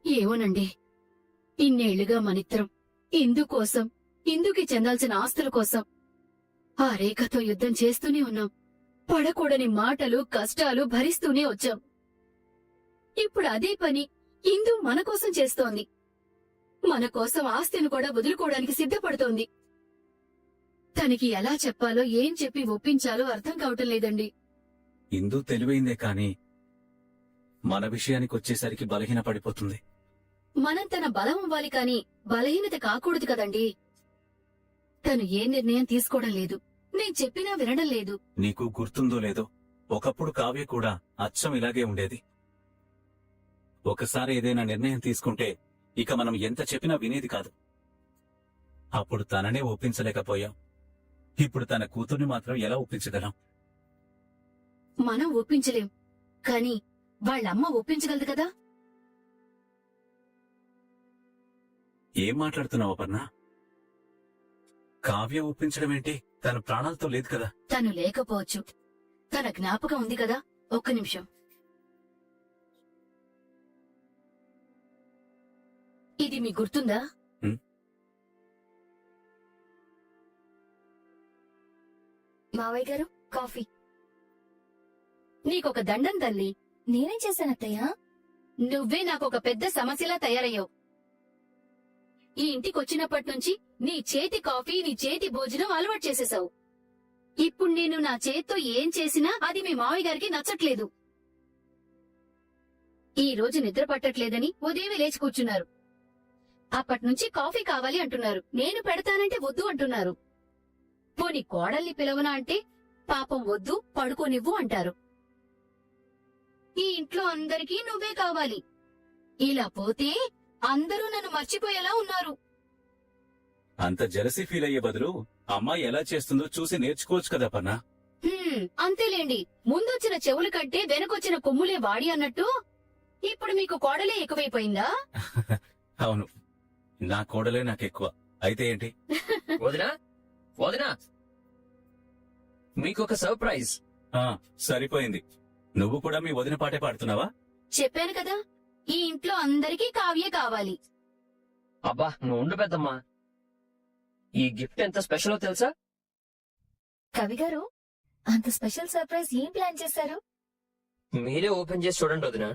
ఏమోనండి, ఇన్నేళ్లుగా మనిద్దరం ఇందుకోసం, ఇందుకి చెందాల్సిన ఆస్తుల కోసం ఆ రేఖతో యుద్ధం చేస్తూనే ఉన్నాం. పడకూడని మాటలు, కష్టాలు భరిస్తూనే వచ్చాం. ఇప్పుడు అదే పని ఇందు మన కోసం చేస్తోంది. మన కోసం ఆస్తిని కూడా వదులుకోవడానికి సిద్ధపడుతోంది. తనకి ఎలా చెప్పాలో, ఏం చెప్పి ఒప్పించాలో అర్థం కావటం లేదండి. ఇందు తెలివైందే కాని మన విషయానికి వచ్చేసరికి బలహీన పడిపోతుంది. మనం తన బలం అవ్వాలి కాని బలహీనత కాకూడదు కదండి. తను ఏ నిర్ణయం తీసుకోవడం లేదు, నేను చెప్పినా వినడం లేదు. నీకు గుర్తుందో లేదో, ఒకప్పుడు కావ్య కూడా అచ్చం ఇలాగే ఉండేది. ఒకసారి ఏదైనా నిర్ణయం తీసుకుంటే ఇక మనం ఎంత చెప్పినా వినేది కాదు. అప్పుడు తననే ఒప్పించలేకపోయాం. ఇప్పుడు తన కూతుర్ని మాత్రం ఎలా ఒప్పించగలం? మనం ఒప్పించలేం, కాని వాళ్ళమ్మ ఒప్పించగలదు కదా. ఏం మాట్లాడుతున్నావు అపర్ణ? కావ్య ఒప్పించడమేంటి? తన ప్రాణాలతో లేదు కదా. తను లేకపోవచ్చు, తన జ్ఞాపకం ఉంది కదా. ఒక్క నిమిషం. ఇది మీకు గుర్తుందా? మావయ్య గారు, కాఫీ. నీకొక దండం తల్లి. నేనేం చేశానత్తయ్యా? నువ్వే నాకొక పెద్ద సమస్యలా తయారయ్యావు. ఈ ఇంటికొచ్చినప్పటి నుంచి నీ చేతి కాఫీ, నీ చేతి భోజనం అలవాటు చేసేశావు. ఇప్పుడు నేను నా చేత్తో ఏం చేసినా అది మీ మావయ్య గారికి నచ్చట్లేదు. ఈ రోజు నిద్ర పట్టట్లేదని ఉదయమే లేచి కూర్చున్నారు. అప్పట్నుంచి కాఫీ కావాలి అంటున్నారు. నేను పెడతానంటే వద్దు అంటున్నారు. పోని కోడల్ని పిలవనా అంటే పాపం వద్దు, పడుకోనివ్వు అంటారు. ఈ ఇంట్లో అందరికీ నువ్వే కావాలి. ఇలా పోతే అందరూ నన్ను మర్చిపోయేలా ఉన్నారు. అంత జెలసీ ఫీల్ అయ్యే బదులు అమ్మాయి ఎలా చేస్తుందో చూసి నేర్చుకోవచ్చు కదా పన్న. అంతేలేండి. ముందొచ్చిన చెవుల కంటే వెనకొచ్చిన కొమ్ములే వాడి అన్నట్టు ఇప్పుడు మీకు కోడలే ఎక్కువైపోయిందా? అవును, నా కోడలే నాకెక్కువ. అయితే ఏంటి? వదినా, వదినా, మీకొక సర్ప్రైజ్. సరిపోయింది. నువ్వు కూడా మీ వదిన పాటే పాడుతున్నావా? చెప్పాను కదా, ఈ ఇంట్లో అందరికీ కావ్యే కావాలి. అబ్బా, నువ్వు ఉండు పెద్దమ్మా. ఈ గిఫ్ట్ ఎంత స్పెషలో తెలుసా? కవి గారు, అంత స్పెషల్ సర్ప్రైజ్ ఏం ప్లాన్ చేశారు? మీరే ఓపెన్ చేసి చూడండి వదినా.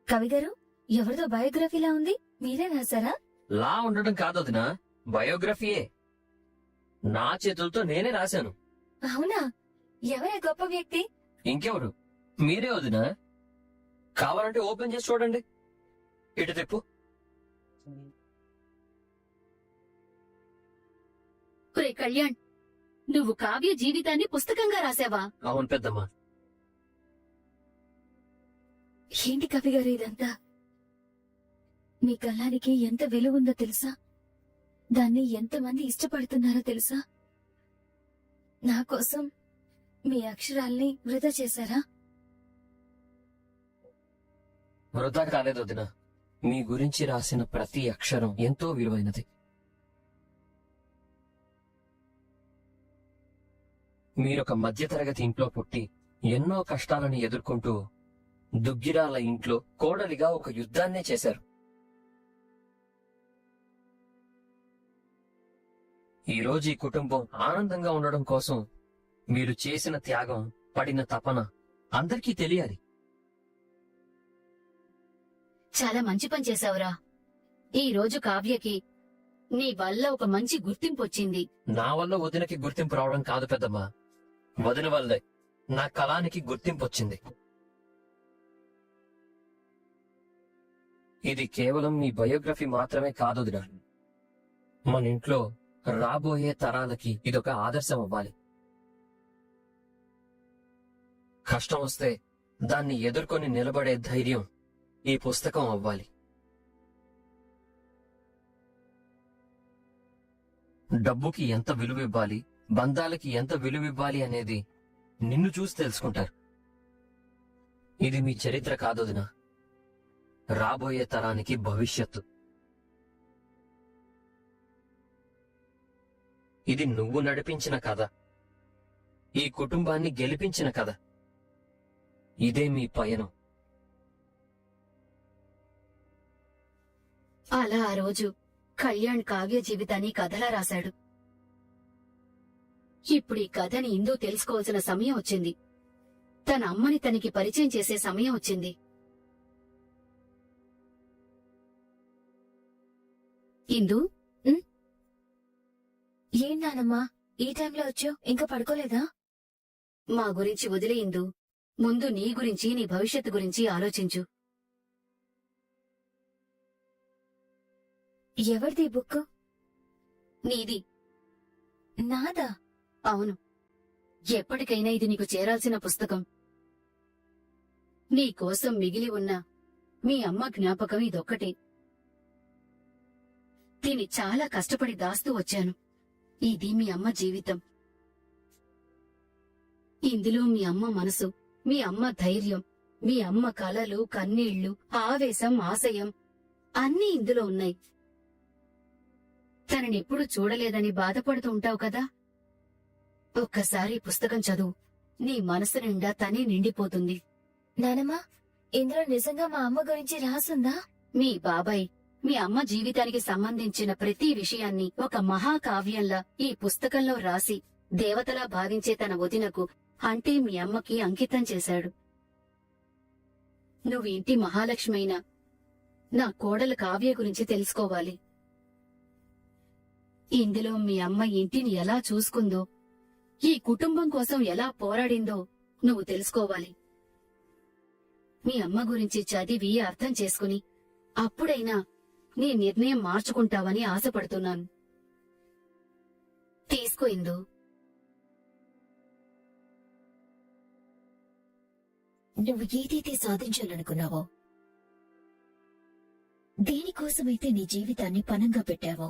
కవి గారు, ఎవరిదో బయోగ్రఫీలా ఉంది, మీరే రాశారా? లా ఉండడం కాదు వదినా, బయోగ్రఫీయే. నా చేతులతో నేనే రాశాను. అవునా? ఎవరా గొప్ప వ్యక్తి? ఇంకెవరు, మీరే వదినా. కావాలంటే ఓపెన్ చేసి చూడండి. ఇటు తిప్పు. ఒరే కళ్యాణ్, నువ్వు కావ్య జీవితాన్ని పుస్తకంగా రాసావా? అవును పెద్దమ్మా. ఏంటి కవి గారు ఇదంతా? మీ కళ్ళానికి ఎంత విలువ ఉందో తెలుసా? దాన్ని ఎంతమంది ఇష్టపడుతున్నారో తెలుసా? నా కోసం మీ అక్షరాల్ని వృధా చేశారా? వృధా కాలేదు వదినా. మీ గురించి రాసిన ప్రతి అక్షరం ఎంతో విలువైనది. మీరొక మధ్యతరగతి ఇంట్లో పుట్టి ఎన్నో కష్టాలను ఎదుర్కొంటూ దుగ్గిరాల ఇంట్లో కోడలిగా ఒక యుద్ధాన్నే చేశారు. ఈ రోజు ఈ కుటుంబం ఆనందంగా ఉండడం కోసం మీరు చేసిన త్యాగం, పడిన తపన అందరికీ తెలియాలి. చాలా మంచి పని చేశావురా. ఈ రోజు కావ్యకి నీ వల్ల ఒక మంచి గుర్తింపు వచ్చింది. నా వల్ల వదినకి గుర్తింపు రావడం కాదు పెద్దమ్మా, వదిన వల్లే నా కళానికి గుర్తింపు వచ్చింది. ఇది కేవలం మీ బయోగ్రఫీ మాత్రమే కాదు వదినా. మన ఇంట్లో రాబోయే తరాలకి ఇదొక ఆదర్శం అవ్వాలి. కష్టం వస్తే దాన్ని ఎదుర్కొని నిలబడే ధైర్యం ఈ పుస్తకం అవ్వాలి. డబ్బుకి ఎంత విలువివ్వాలి, బంధాలకి ఎంత విలువివ్వాలి అనేది నిన్ను చూసి తెలుసుకుంటారు. ఇది మీ చరిత్ర కాదు వదినా, రాబోయే తరానికి భవిష్యత్తు. ఇది నువ్వు నడిపించిన కథ, ఈ కుటుంబాన్ని గెలిపించిన కథ. ఇదే మీ పయనం. అలా ఆ రోజు కళ్యాణ్ కావ్య జీవితాన్ని కథలా రాశాడు. ఇప్పుడు ఈ కథని ఇందు తెలుసుకోవాల్సిన సమయం వచ్చింది. తన అమ్మని తనకి పరిచయం చేసే సమయం వచ్చింది. ఇందు, ఏం నానమ్మా ఈ టైంలో వచ్చావు? ఇంకా పడుకోలేదా? మా గురించి వదిలే ఇందు. ముందు నీ గురించి, నీ భవిష్యత్తు గురించి ఆలోచించు. ఎవరిది బుక్? నీది. నాదా? అవును. ఎప్పటికైనా ఇది నీకు చేరాల్సిన పుస్తకం. నీ కోసం మిగిలి ఉన్న మీ అమ్మ జ్ఞాపకం ఇదొక్కటే. దీన్ని చాలా కష్టపడి దాస్తూ వచ్చాను. ఇది మీ అమ్మ జీవితం. ఇందులో మీ అమ్మ మనసు, మీ అమ్మ ధైర్యం, మీ అమ్మ కలలు, కన్నీళ్లు, ఆవేశం, ఆశయం అన్నీ ఇందులో ఉన్నాయి. తననెప్పుడు చూడలేదని బాధపడుతూ ఉంటావు కదా? ఒక్కసారి పుస్తకం చదువు. నీ మనసు నిండా తనే నిండిపోతుంది. నానమ్మా, ఇందులో నిజంగా మా అమ్మ గురించి రాసుందా? మీ బాబాయ్ మీ అమ్మ జీవితానికి సంబంధించిన ప్రతి విషయాన్ని ఒక మహాకావ్యంలా ఈ పుస్తకంలో రాసి దేవతలా భావించే తన వదినకు, అంటే మీ అమ్మకి అంకితం చేశాడు. నువ్వు ఇంటి మహాలక్ష్మైనా నా కోడలు కావ్య గురించి తెలుసుకోవాలి. ఇందులో మీ అమ్మ ఇంటిని ఎలా చూసుకుందో, ఈ కుటుంబం కోసం ఎలా పోరాడిందో నువ్వు తెలుసుకోవాలి. మీ అమ్మ గురించి చదివి అర్థం చేసుకుని అప్పుడైనా నీ నిర్ణయం మార్చుకుంటావని ఆశపడుతున్నాను. తీసుకో ఇందు. నువ్వు ఏదైతే సాధించాలనుకున్నావో, దేనికోసమైతే నీ జీవితాన్ని పనంగా పెట్టావో,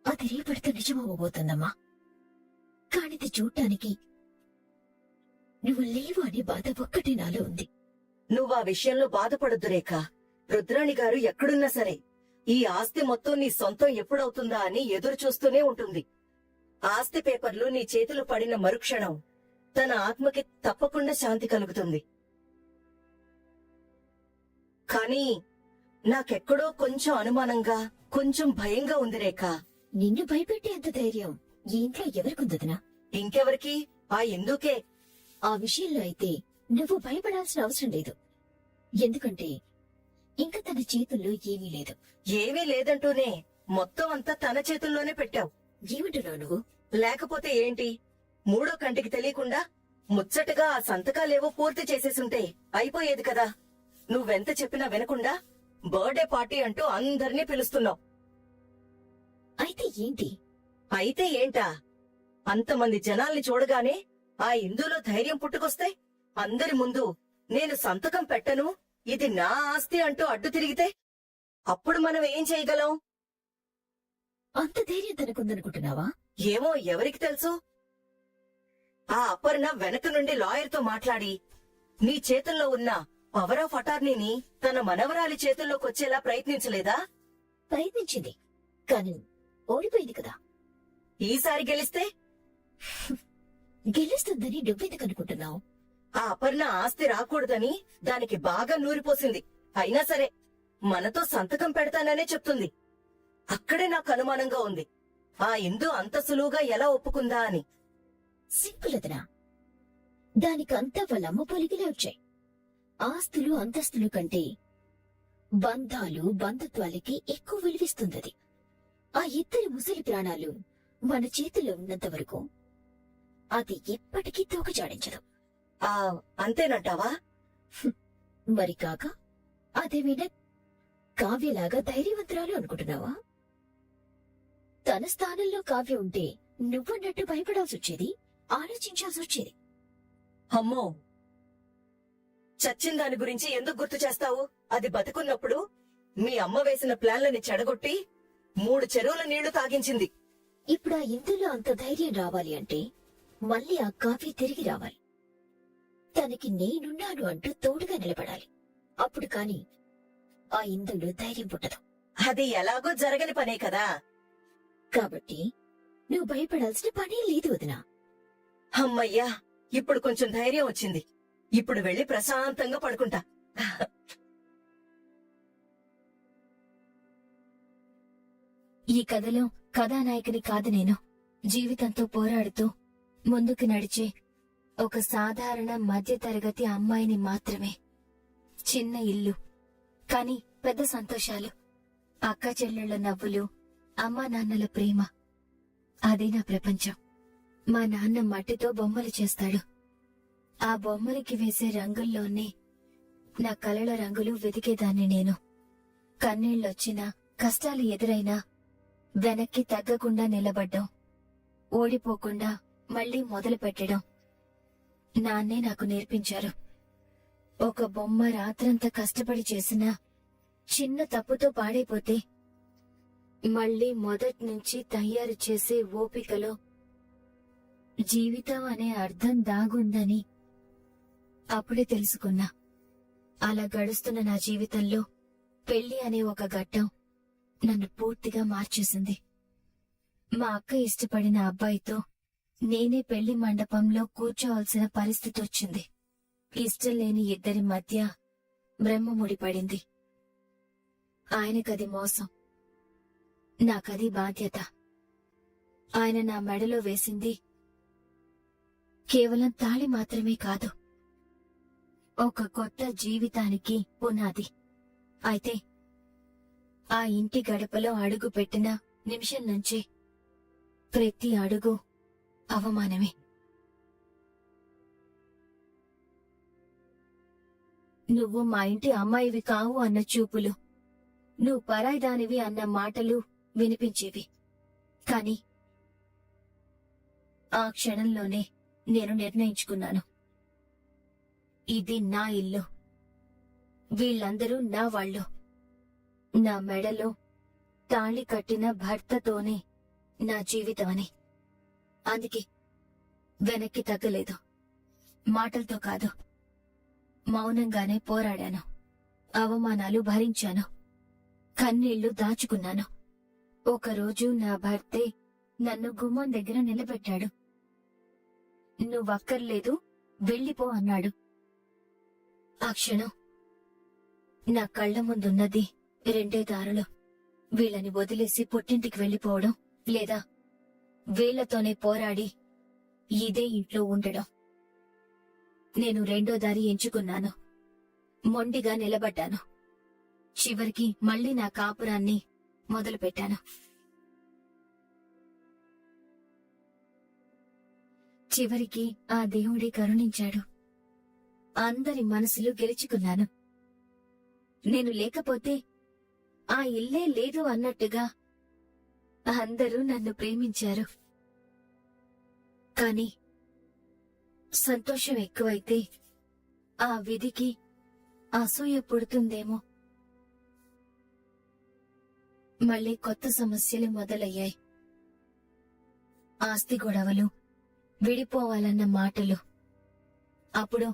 అది రేపటితో నిజమవ్వబోతుందమ్మా. కానిది చూడ్డానికి నువ్వు లేవు అనే బాధ ఒక్కటే నాలో ఉంది. నువ్వా విషయంలో బాధపడొద్దు రేఖ. రుద్రాణి గారు ఎక్కడున్నా సరే ఈ ఆస్తి మొత్తం నీ సొంతం ఎప్పుడవుతుందా అని ఎదురు చూస్తూనే ఉంటుంది. ఆస్తి పేపర్లు నీ చేతులు పడిన మరుక్షణం తన ఆత్మకి తప్పకుండా శాంతి కలుగుతుంది. కానీ నాకెక్కడో కొంచెం అనుమానంగా, కొంచెం భయంగా ఉంది రేఖ. నిన్ను భయపెట్టే అంత ధైర్యం ఈ ఇంట్లో ఎవరికుందదనా? ఇంకెవరికి? ఆ ఎందుకే? ఆ విషయంలో అయితే నువ్వు భయపడాల్సిన అవసరం లేదు. ఎందుకంటే ఇంకా తన చేతుల్లో ఏమీ లేదు. ఏమీ లేదంటూనే మొత్తం అంతా తన చేతుల్లోనే పెట్టావు. ఏమంటున్నావు నువ్వు? లేకపోతే ఏంటి? మూడో కంటికి తెలియకుండా ముచ్చటగా ఆ సంతకాలేవో పూర్తి చేసేసుంటే అయిపోయేది కదా. నువ్వెంత చెప్పినా వినకుండా బర్త్డే పార్టీ అంటూ అందర్నీ పిలుస్తున్నావు. అయితే ఏంటి? అయితే ఏంటా? అంతమంది జనాల్ని చూడగానే ఆ ఇందులో ధైర్యం పుట్టుకొస్తే అందరి ముందు నేను సంతకం పెట్టను, ఇది నా ఆస్తి అంటూ అడ్డు తిరిగితే అప్పుడు మనం ఏం చేయగలం? అంత ధైర్యం తనకుందనుకుంటున్నావా? ఏమో, ఎవరికి తెలుసు? ఆ అపర్ణ వెనక నుండి లాయర్తో మాట్లాడి నీ చేతుల్లో ఉన్న పవర్ ఆఫ్ అటార్నీని తన మనవరాలి చేతుల్లోకొచ్చేలా ప్రయత్నించలేదా? ప్రయత్నించింది, కానీ ఓడిపోయింది కదా. ఈసారి గెలిస్తే? గెలుస్తుందని నువ్వెందుకు అనుకుంటున్నావు? ఆ అపర్ణ ఆస్తి రాకూడదని దానికి బాగా నూరిపోసింది. అయినా సరే మనతో సంతకం పెడతాననే చెప్తుంది. అక్కడే నాకు అనుమానంగా ఉంది. ఆ ఇందు అంత సులువుగా ఎలా ఒప్పుకుందా అని. సింపుల్ అదనా? దానికంతా వాళ్ళమ్మ పొలిగిలే వచ్చాయి. ఆస్తులు అంతస్తులు కంటే బంధాలు బంధుత్వాలకి ఎక్కువ విలువిస్తుందది. ఆ ఇద్దరి ముసలి ప్రాణాలు మన చేతుల్లో ఉన్నంత వరకు అది ఎప్పటికీ తోకజాడించదు. అంతేనంటావా? మరి కాక అదేమైనా కావ్యలాగా ధైర్యవంతురాలు అనుకుంటున్నావా? తన స్థానంలో కావ్య ఉంటే నువ్వన్నట్టు భయపడాల్సి వచ్చేది, ఆలోచించాల్సి వచ్చేది. అమ్మో, చచ్చిన దాని గురించి ఎందుకు గుర్తు చేస్తావు? అది బతుకున్నప్పుడు మీ అమ్మ వేసిన ప్లాన్లని చెడగొట్టి 3 చెరువుల నీళ్లు తాగించింది. ఇప్పుడు ఆ ఇందులో అంత ధైర్యం రావాలి అంటే మళ్ళీ ఆ కావ్య తిరిగి రావాలి. తనకి నేనున్నాను అంటూ తోడుగా నిలబడాలి. అప్పుడు కాని ఆ ఇందులో ధైర్యం పుట్టదు. అది ఎలాగో జరగని పనే కదా. కాబట్టి నువ్వు భయపడాల్సిన పనే లేదు వదినా. అమ్మయ్యా, ఇప్పుడు కొంచెం ధైర్యం వచ్చింది. ఇప్పుడు వెళ్ళి ప్రశాంతంగా పడుకుంటా. ఈ కథలో కథానాయకుని కాదు నేను. జీవితంతో పోరాడుతూ ముందుకు నడిచే ఒక సాధారణ మధ్యతరగతి అమ్మాయిని మాత్రమే. చిన్న ఇల్లు, కాని పెద్ద సంతోషాలు, అక్క చెల్లెళ్ల నవ్వులు, అమ్మా నాన్నల ప్రేమ. అదే నా ప్రపంచం. మా నాన్న మట్టితో బొమ్మలు చేస్తాడు. ఆ బొమ్మలకి వేసే రంగుల్లోనే నా కలల రంగులు వెతికేదాన్ని నేను. కన్నీళ్లొచ్చినా, కష్టాలు ఎదురైనా వెనక్కి తగ్గకుండా నిలబడ్డం, ఓడిపోకుండా మళ్లీ మొదలు పెట్టడం నాన్నే నాకు నేర్పించారు. ఒక బొమ్మ రాత్రంతా కష్టపడి చేసినా చిన్న తప్పుతో పాడైపోతే మళ్లీ మొదట్నుంచి తయారు చేసే ఓపికలో జీవితం అనే అర్థం దాగుందని అప్పుడే తెలుసుకున్నా. అలా గడుస్తున్న నా జీవితంలో పెళ్లి అనే ఒక ఘట్టం నన్ను పూర్తిగా మార్చేసింది. మా అక్క ఇష్టపడిన అబ్బాయితో నేనే పెళ్లి మండపంలో కూర్చోవలసిన పరిస్థితి వచ్చింది. ఇష్టం లేని ఇద్దరి మధ్య బ్రహ్మ ముడిపడింది. ఆయనకది మోసం, నాకది బాధ్యత. ఆయన నా మెడలో వేసింది కేవలం తాళి మాత్రమే కాదు, ఒక కొత్త జీవితానికి పునాది. అయితే ఆ ఇంటి గడపలో అడుగు పెట్టిన నిమిషం నుంచి ప్రతి అడుగు అవమానమే. నువ్వు మా ఇంటి అమ్మాయివి కావు అన్న చూపులు, నువ్వు పరాయిదానివి అన్న మాటలు వినిపించేవి. కాని ఆ క్షణంలోనే నేను నిర్ణయించుకున్నాను, ఇది నా ఇల్లు, వీళ్ళందరూ నా వాళ్ళు. నా మెడలో తాళి కట్టిన భర్తతోనే నా జీవితమని. అందుకే వెనక్కి తగ్గలేదు. మాటలతో కాదు, మౌనంగానే పోరాడాను. అవమానాలు భరించాను, కన్నీళ్లు దాచుకున్నాను. ఒకరోజు నా భర్తే నన్ను గుమ్మం దగ్గర నిలబెట్టాడు. నువ్వక్కర్లేదు, వెళ్ళిపో అన్నాడు. ఆ క్షణం నా కళ్ల ముందున్నది రెండే దారులు. వీళ్ళని వదిలేసి పుట్టింటికి వెళ్ళిపోవడం, లేదా వీళ్లతోనే పోరాడి ఇదే ఇంట్లో ఉండడం. నేను రెండో దారి ఎంచుకున్నాను. మొండిగా నిలబడ్డాను. చివరికి మళ్లీ నా కాపురాన్ని మొదలుపెట్టాను. చివరికి ఆ దేవుడే కరుణించాడు. అందరి మనసులు గెలుచుకున్నాను. నేను లేకపోతే ఆ ఇల్లే లేదు అన్నట్టుగా అందరూ నన్ను ప్రేమించారు. కాని సంతోషం ఎక్కువైతే ఆ విధికి అసూయ పుడుతుందేమో. మళ్ళీ కొత్త సమస్యలు మొదలయ్యాయి. ఆస్తి గొడవలు, విడిపోవాలన్న మాటలు. అప్పుడు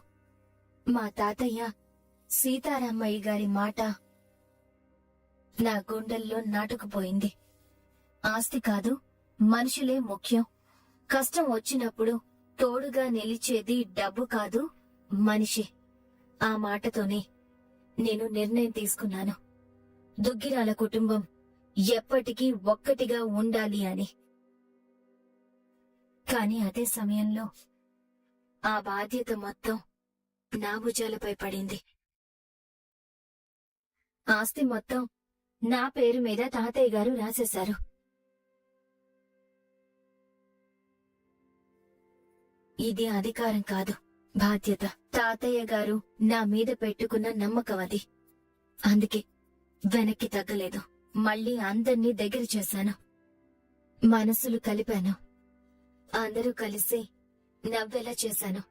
మా తాతయ్య సీతారామయ్య గారి మాట నా గుండెల్లో నాటుకుపోయింది. ఆస్తి కాదు, మనుషులే ముఖ్యం. కష్టం వచ్చినప్పుడు తోడుగా నిలిచేది డబ్బు కాదు, మనిషి. ఆ మాటతోనే నేను నిర్ణయం తీసుకున్నాను, దుగ్గిరాల కుటుంబం ఎప్పటికీ ఒక్కటిగా ఉండాలి అని. కాని అదే సమయంలో ఆ బాధ్యత మొత్తం నా భుజాలపై పడింది. ఆస్తి మొత్తం నా పేరు మీద తాతయ్య గారు రాసేశారు. ఇది అధికారం కాదు, బాధ్యత. తాతయ్య గారు నా మీద పెట్టుకున్న నమ్మకం అది. అందుకే వెనక్కి తగ్గలేదు. మళ్ళీ అందర్నీ దగ్గర చేశాను, మనసులు కలిపాను. అందరూ కలిసి నవ్వేలా చేశాను.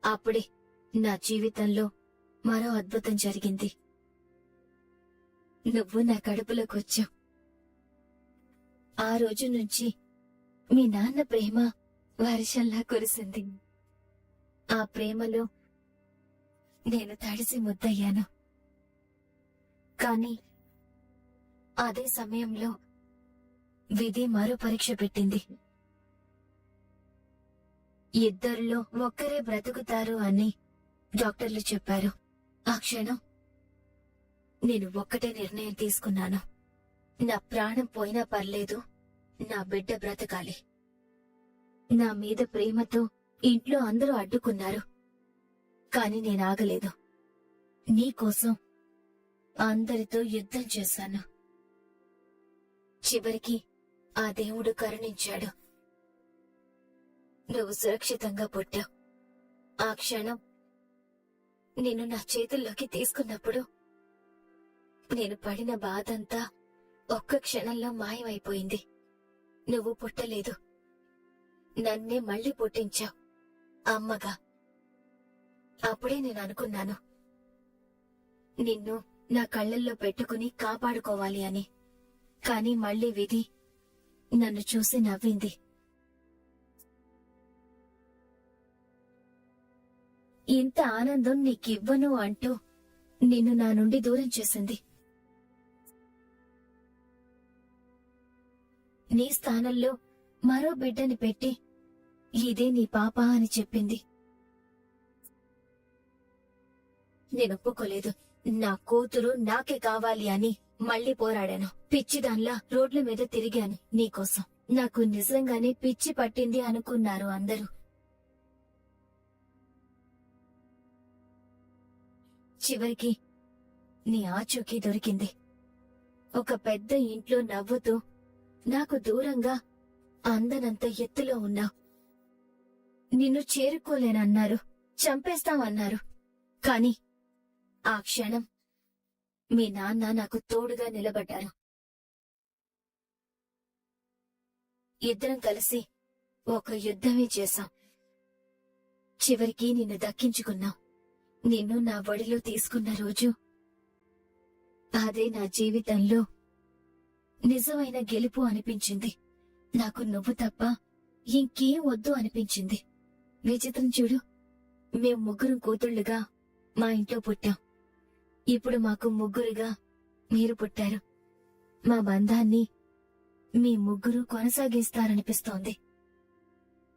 అప్పుడే నా జీవితంలో మరో అద్భుతం జరిగింది. నువ్వు నా కడుపులోకొచ్చావు. ఆ రోజు నుంచి మీ నాన్న ప్రేమ వర్షంలా కురిసింది. ఆ ప్రేమలో నేను తడిసి ముద్దయ్యాను. కాని అదే సమయంలో విధి మరో పరీక్ష పెట్టింది. ఇద్దరిలో ఒక్కరే బ్రతుకుతారు అని డాక్టర్లు చెప్పారు. ఆ క్షణం నేను ఒక్కటే నిర్ణయం తీసుకున్నాను. నా ప్రాణం పోయినా పర్లేదు, నా బిడ్డ బ్రతకాలి. నా మీద ప్రేమతో ఇంట్లో అందరూ అడ్డుకున్నారు, కాని నేను ఆగలేదు. నీకోసం అందరితో యుద్ధం చేశాను. చివరికి ఆ దేవుడు కరుణించాడు. నువ్వు సురక్షితంగా పుట్టావు. ఆ క్షణం నిన్ను నా చేతుల్లోకి తీసుకున్నప్పుడు నేను పడిన బాధంతా ఒక్క క్షణంలో మాయమైపోయింది. నువ్వు పుట్టలేదు, నన్నే మళ్ళీ పుట్టించావు అమ్మగా. అప్పుడే నేను అనుకున్నాను, నిన్ను నా కళ్ళల్లో పెట్టుకుని కాపాడుకోవాలి అని. కాని మళ్ళీ విధి నన్ను చూసి నవ్వింది. ఇంత ఆనందం నీకివ్వను అంటూ నిన్ను నా నుండి దూరం చేసింది. నీ స్థానంలో మరో బిడ్డని పెట్టి ఇదే నీ పాప అని చెప్పింది. నేను ఒప్పుకోలేదు. నా కూతురు నాకే కావాలి అని మళ్ళీ పోరాడాను. పిచ్చిదాన్లా రోడ్ల మీద తిరిగాను నీకోసం. నాకు నిజంగానే పిచ్చి పట్టింది అనుకున్నారు అందరూ. చివరికి నీ ఆచూకీ దొరికింది. ఒక పెద్ద ఇంట్లో నవ్వుతూ నాకు దూరంగా అందనంత ఎత్తులో ఉన్నావు. నిన్ను చేరుకోలేనన్నారు, చంపేస్తామన్నారు. కాని ఆ క్షణం మీ నాన్న నాకు తోడుగా నిలబడ్డారు. ఇద్దరం కలిసి ఒక యుద్ధమే చేశాం. చివరికి నిన్ను దక్కించుకున్నాం. నిన్ను నా ఒడిలో తీసుకున్న రోజు అదే నా జీవితంలో నిజమైన గెలుపు అనిపించింది. నాకు నువ్వు తప్ప ఇంకేం వద్దు అనిపించింది. విచిత్రం చూడు, మేం ముగ్గురం కూతుళ్లుగా మా ఇంట్లో పుట్టాం. ఇప్పుడు మాకు ముగ్గురుగా మీరు పుట్టారు. మా బంధాన్ని మీ ముగ్గురు కొనసాగిస్తారనిపిస్తోంది.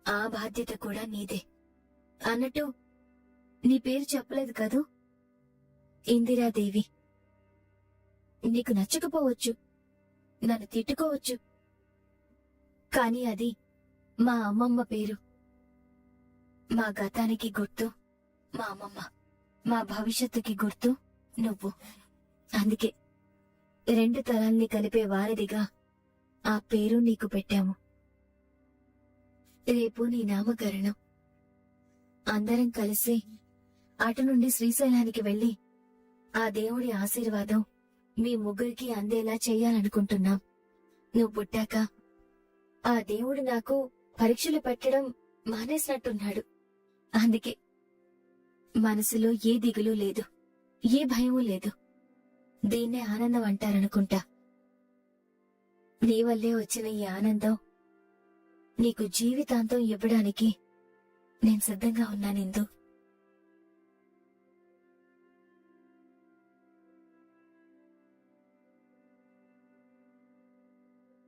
ఆ బాధ్యత కూడా నీదే. అన్నట్టు నీ పేరు చెప్పలేదు కదూ? ఇందిరాదేవి. నీకు నచ్చకపోవచ్చు, నన్ను తిట్టుకోవచ్చు, కాని అది మా అమ్మమ్మ పేరు. మా గతానికి గుర్తు మా అమ్మమ్మ, మా భవిష్యత్తుకి గుర్తు నువ్వు. అందుకే 2 తరాల్ని కలిపే వారధిగా ఆ పేరు నీకు పెట్టాము. రేపు నీ నామకరణం. అందరం కలిసి అటు నుండి శ్రీశైలానికి వెళ్లి ఆ దేవుడి ఆశీర్వాదం మీ ముగ్గురికి అందేలా చెయ్యాలనుకుంటున్నాం. నువ్వు పుట్టాక ఆ దేవుడు నాకు పరీక్షలు పెట్టడం మానేసినట్టున్నాడు. అందుకే మనసులో ఏ దిగులు లేదు, ఏ భయమూ లేదు. దీన్నే ఆనందం అంటారనుకుంటా. నీ వల్లే వచ్చిన ఈ ఆనందం నీకు జీవితాంతం ఇవ్వడానికి నేను సిద్ధంగా ఉన్నానిందు.